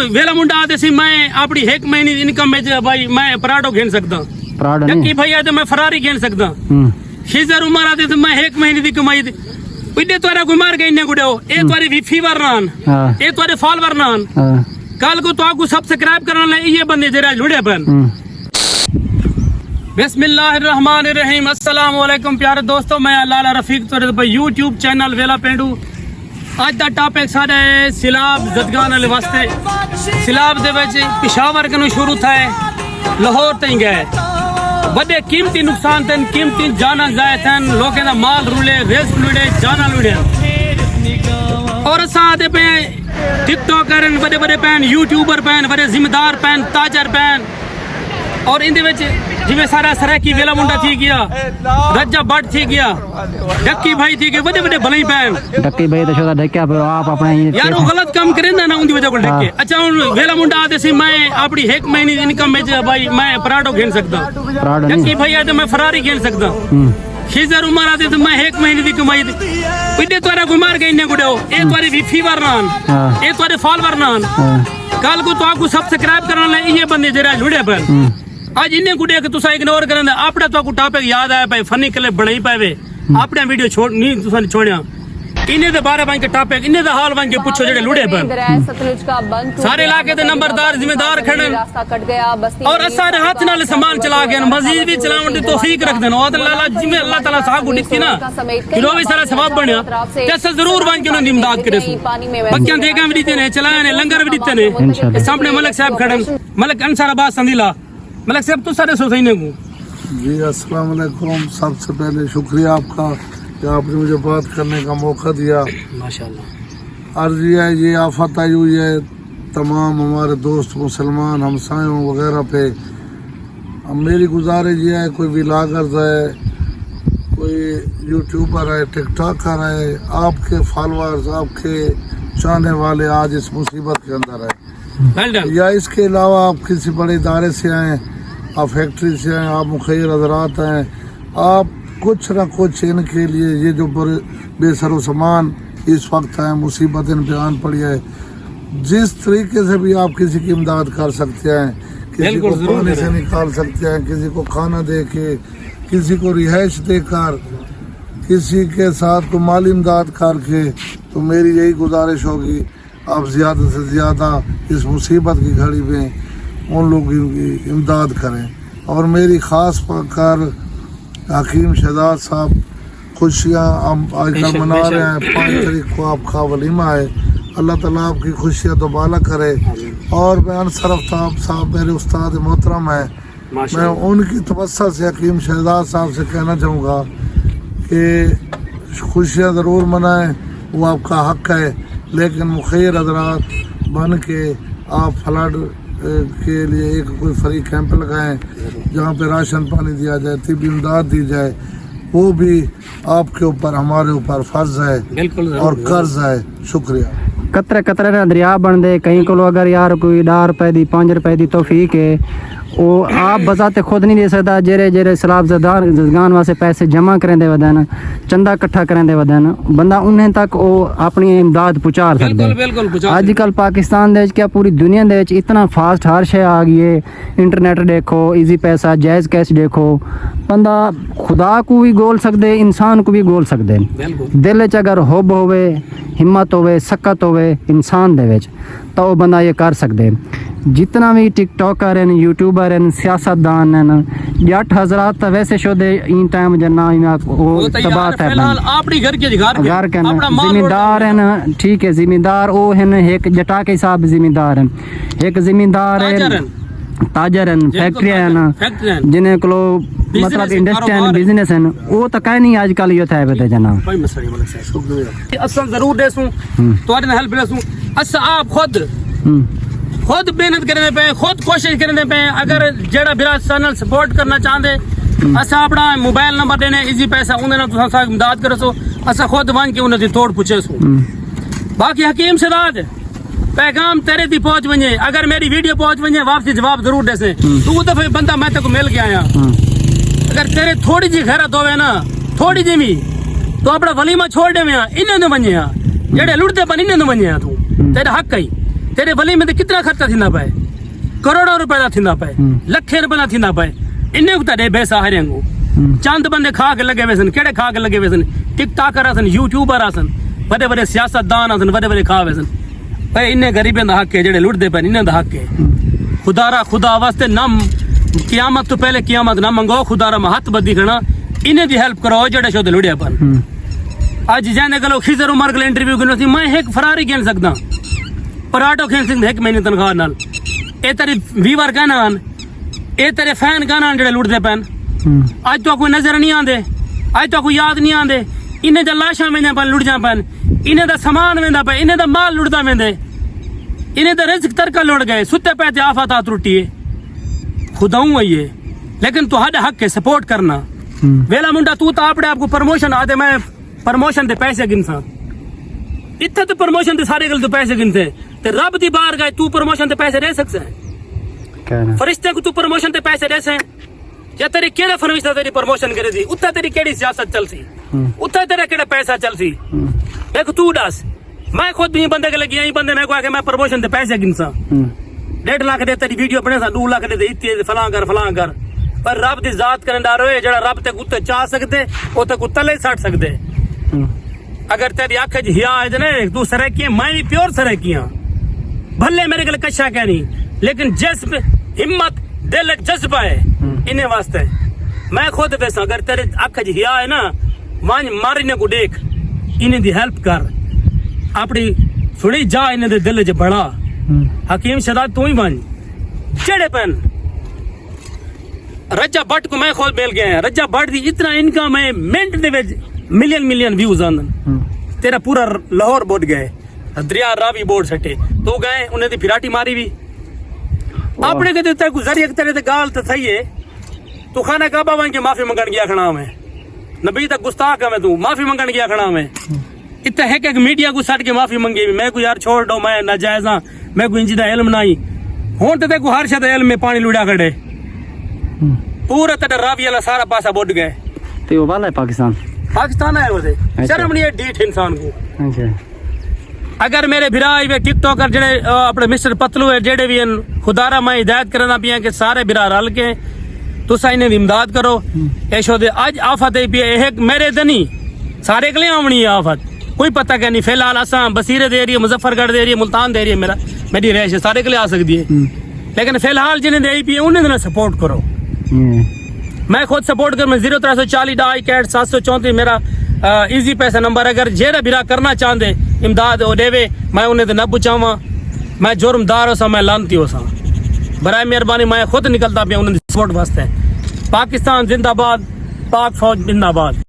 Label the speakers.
Speaker 1: वेला मुंडा आते सी मैं अपनी एक महीने की इनकम में भाई मैं पराठो खेल सकता डक्की भाई आते मैं फरारी खेल सकता शीजर उमर आते तो मैं एक महीने की कमाई इन्ने तुम्हारा कोई मार गए इन्ने गुड़े ए तुम्हारी फीवर नान ए तुम्हारे फॉलोवर नान कल को तो आपको सब्सक्राइब करना ये बंदे जरा जुड़े बन बिस्मिल्लाहिर्रहमानिर्रहीम अस्सलाम वालेकुम प्यारे दोस्तों मैं लाला रफीक तो भाई यूट्यूब चैनल वेला पेंडू ਅੱਜ ਦਾ ਟਾਪਿਕ ਸਾਡਾ ਹੈ ਸਿਲਾਬ ਜ਼ਦਗਾਨ ਵਾਲੇ ਵਾਸਤੇ ਸਿਲਾਬ ਦੇ ਵਿੱਚ ਪਿਸ਼ਾਵਰ ਕਨੂੰ ਸ਼ੁਰੂ ਥਾਏ ਲਾਹੌਰ ਤਾਈਂ ਗਏ ਵੱਡੇ ਕੀਮਤੀ ਨੁਕਸਾਨ ਤੇ ਕੀਮਤੀ ਜਾਨਾਂ ਜ਼ਾਇਆ ਥਨ ਲੋਕਾਂ ਦਾ ਮਾਲ ਰੁਲੇ ਰਿਜ਼ਕ ਲੁੜੇ ਜਾਨਾਂ ਲੁੜੇ ਔਰ ਅਸਾਂ ਦੇ ਪੇ ਟਿਕਟੋਕਰ ਵੱਡੇ ਵੱਡੇ ਪੈਨ ਯੂਟਿਊਬਰ ਪੈਨ ਵੱਡੇ ਜ਼ਿੰਮੇਦਾਰ ਪੈਨ ਤਾਜਰ ਪੈਨ और इन जिम्मे सारा सराकी वेला मुंडा थी गया रज्जा बट थी गया डक्की भाई थी गए बड़े बड़े भले पैन
Speaker 2: डक्की भाई तो शोदा ढक्या पर आप अपने
Speaker 1: यार वो गलत काम करे ना उनकी वजह को ढके अच्छा वेला मुंडा आते सी मैं अपनी एक महीने की इनकम में भाई मैं पराठो खेल सकता डक्की भाई आते मैं फरारी खेल सकता शीजर उमर आते तो मैं एक महीने की कमाई इन्ने तुम्हारा कोई मार गए इन्ने गुड़े ए तुम्हारी फीवर नान ए तुम्हारे फॉलोवर नान कल को तो आपको सब्सक्राइब करना ये बंदे जरा जुड़े पर आज इन्हें गुड़े कि तुसा इग्नोर करना अपने तो टॉपिक याद आया भाई फनी क्लिप बनाई पावे अपने वीडियो छोड़ नहीं तुसा ने छोड़या इन्हें दे बारे बन के टॉपिक इन्हें दे हाल बन के पूछो जेड़े लुड़े पर सारे इलाके दे नंबरदार जिम्मेदार खड़न और सारे हाथ नाल सामान चला गए मजीद भी चलावन दी तौफीक रख देन और अल्लाह जिम्मे अल्लाह ताला साहब को दिखती ना किलो भी सारा सवाब बनया जैसे जरूर बन के उन्हें इमदाद करे सु बच्चों देगा भी दीते ने चलाए ने लंगर भी दीते ने सामने मलक साहब खड़न मलक अंसाराबाद संदीला मलक साहब तो सारे सो सही को
Speaker 3: जी अस्सलाम वालेकुम। सबसे पहले शुक्रिया आपका कि आपने मुझे बात करने का मौका दिया माशाल्लाह। अर्ज़ है ये आफत आई हुई है तमाम हमारे दोस्त मुसलमान हमसायों वगैरह पे। अब मेरी गुजारिश ये है कोई व्लॉगर है कोई यूट्यूबर है टिकटॉकर है आपके फॉलोअर्स आपके चाहने वाले आज इस मुसीबत के अंदर है या इसके अलावा आप किसी बड़े इदारे से आए आप फैक्ट्री से आए आप मुखैर हजरात हैं आप कुछ न कुछ इनके लिए ये जो बेसरो सामान इस वक्त है मुसीबत इन पे आन पड़ी है जिस तरीके से भी आप किसी की इमदाद कर सकते हैं किसी को पानी से निकाल सकते हैं किसी को खाना दे के किसी को रिहाइश देकर किसी के साथ को माली इमदाद करके तो मेरी यही गुजारिश होगी आप ज़्यादा से ज़्यादा इस मुसीबत की घड़ी में उन लोगों की इमदाद करें। और मेरी ख़ास कर हकीम शहजाद साहब खुशियाँ आजकल मना रहे हैं 5 तारीख को आपका वलीमा है अल्लाह ताला आपकी खुशियाँ दोबारा करे। और मैं अनसरफ साहब मेरे उस्ताद मोहतरम है मैं उनकी तवस्सुत से हकीम शहजाद साहब से कहना चाहूँगा कि खुशियाँ ज़रूर मनाएं वो आपका हक है लेकिन मुखैर हजरात बन के आप फ्लड के लिए एक कोई फ्री कैंप लगाएं जहाँ पे राशन पानी दिया जाए तिब्बी इमदाद दी जाए वो भी आपके ऊपर हमारे ऊपर फर्ज है और कर्ज है। शुक्रिया।
Speaker 2: कतरे कतरे ना दरिया बन दे कहीं को अगर यार कोई 10 रुपए दी 5 रुपए दी तौफीक है वो आप बजाते खुद नहीं दे सकता जेरे जेरे सलाब जदगान वास्ते पैसे जमा करें दे वदन चंदा इकट्ठा करें दे वदन बंदा उन्हें तक वो अपनी इमदाद पहुंचा सकता है। आजकल पाकिस्तान दे क्या पूरी दुनिया दे इतना फास्ट हर शे आ गई है इंटरनेट देखो इजी पैसा जायज़ कैश देखो बंदा खुदा को भी गोल सकते इंसान को भी गोल सकते दिल च अगर हुब होवे हिम्मत होवे सकत होवे इंसान दे विच तो वो बंदा ये कर सकते। जितना भी टिकटॉकर हैं यूट्यूबर हैं सियासतदान हैं जट हजरात तो वैसे शोदे इन टाइम जना वो तबाह है
Speaker 1: अपनी घर के
Speaker 2: जिम्मेदार हैं ठीक है जिम्मेदार वो हैं एक जटा के हिसाब जिम्मेदार हैं एक जिम्मेदार है ताजर हैं फैक्ट्री हैं जिन्हें को मतलब इंडस्ट्री हैं बिजनेस हैं वो तो कहीं नहीं आजकल ये था बता जना
Speaker 1: असल जरूर देसूं तुम्हारे हेल्प देसूं अच्छा आप खुद मेहनत करने पे खुद कोशिश करने पे अगर जेड़ा बिरा चैनल सपोर्ट करना चाहते असा अपना मोबाइल नंबर देने इजी पैसा उन्हें तुसा इमदाद करो सो असा खुद वन के उन्हें तोड़ पूछे सो बाकी हकीम शहजाद पैगाम तेरे दी पहुंच वने अगर मेरी वीडियो पहुंच वने वापसी जवाब जरूर दे से तू दफे बंदा मैं तेको मिल के आया अगर तेरे थोड़ी जी खैरत होवे ना थोड़ी जी भी तो अपना वलीमा छोड़ दे में इन्हें न वने जेड़े लुटते बन इन्हें न वने तू तेरा हक है तेरे वली में कितना खर्चा थींदा पए, करोड़ों रुपए दा थींदा पए, लखे रुपए दा थींदा पए, इन्ने को तड़े पैसा हरेंगो चंद बंदे खा के लगे वैसन, केड़े खा के लगे वैसन, टिकटॉकर आसन, यूट्यूबर आसन, बड़े बड़े सियासतदान आसन, बड़े बड़े खा वैसन। भाई इन्ने गरीबें दा हक है जेड़े लुटदे पे, इन्ने दा हक है। खुदा वास्ते नम कियामत तो पहले कियामत ना मंगो, खुदारा में हाथ बदी खड़ा, इन्हें दी हेल्प करो जेड़े शोदे लुड़िया पन। आज जाने गलो खिजर उमर के इंटरव्यू करनो थी, मैं एक फरारी खेल सकदा, पराठो खेल सकदा एक महीने तनख्वाह नाल। ए तेरे व्यूअर कहना, ए तेरे फैन कहना जेड़े लुटदे पैन, आज तो कोई नजर नहीं आंदे, आज तो कोई याद नहीं आंदे, इन्हें दा लाशां वेंदे पैन लुट जा पैन, इन्हें दा सामान वेंदा पे, इन्हें दा माल लुटदा वेंदे, इन्हें दा रिस्क तरका लुट गए, सुते पे ते आफत आ त्रुटी है, खुदाऊं है ये। लेकिन तुहाडा हक है सपोर्ट करना। वेला मुंडा तू तो आपने आपको प्रमोशन आते, मैं प्रमोशन दे पैसे गिनसा, इत्थे तो प्रमोशन दे सारे गल तो पैसे गिनते, ते रब दी बार गए तू प्रमोशन दे पैसे दे सकते हैं? फरिश्ते को तू प्रमोशन दे पैसे दे से? या तेरी केड़ा फरिश्ता तेरी प्रमोशन करे दी, उत्ता तेरी केड़ी सियासत चलसी, उत्ता तेरा केड़ा पैसा चलसी, देख तू दस। मैं खुद भी बंदे के लगी, यही बंदे मेरे को आके मैं प्रमोशन दे पैसे गिनसा, 1.5 लाख दे तेरी वीडियो बने सा, 2 लाख दे इतने फलां कर, पर रब दी जात करन डारो है जेड़ा रब ते कुत्ते चाह सकदे ओ ते कुत्ते ले सट सकदे। अगर तेरी आंखें च हिया है ने तू सरेकी, मैं भी प्योर सरेकी हां, भले मेरे गल कच्चा कह नहीं, लेकिन जज्ब हिम्मत दिल जज्बा है इन्हें वास्ते मैं खुद वैसा। अगर तेरे आंखें च हिया है ना, वन मारने को देख, इन्हें दी हेल्प कर, अपनी सुनी जा, इन्हें दे दिल च बड़ा। हकीम शदाद तू ही बन चढ़े पेन। रज्जा भट्ट को मैं खुद मिल गया, रज्जा भट्ट दी इतना इनकम है, मिनट दे विच मिलियन व्यूज आंदन, तेरा पूरा लाहौर बोट गए, दरिया रावी बोर्ड सटे तो गए, उन्हें दी फिराटी मारी भी अपने के देता गुजारी तेरे ते गाल तो सही है, तू खाना काबा बन के माफी मंगन गया खड़ा मैं, नबी तक गुस्ताख है मैं, तू माफी मंगन गया खड़ा मैं, इतना है कि मीडिया को सट के माफी मंगी, मैं को यार छोड़ दो, मैं नाजायज हां, मैं को इंजी दा इल्म नहीं हुन ते को हर शद इल्म में पानी लुड़ा खड़े, पूरा तेरा रावी वाला सारा पासा बुड गए।
Speaker 2: ते वो वाला है पाकिस्तान है वैसे, शर्म नहीं है डीठ इंसान को। अच्छा, अगर मेरे भिरा वे टिकटॉकर जेड़े अपने मिस्टर पतलू है जेड़े भी खुदारा मैं हिदायत करना पिया कि सारे भिरा रल के तुसा इन्हें दी इमदाद करो। ऐशो दे अज आफत है पिया, एक मेरे ते नहीं सारे के लिए आवनी है आफत, कोई पता क्या नहीं। फिलहाल असा बसीरे दे रही है, मुजफ्फरगढ़ दे रही है, मुल्तान दे रही है, मेरी रैश है, सारे के लिए आ सकती है, लेकिन फिलहाल जिन्हें दे पी उन्हें सपोर्ट करो। मैं खुद सपोर्ट कर, मैं 0340 61 734 मेरा इजी पैसा नंबर, अगर जेरा बिरा करना चाहते इमदाद ओ देवे, मैं उन्हें तो न पूछावा, मैं जुर्मदार हो सा, मैं लानती हो सा, बराए मेहरबानी मैं खुद निकलता पे उन्हें सपोर्ट वास्ते। पाकिस्तान जिंदाबाद, पाक फौज जिंदाबाद।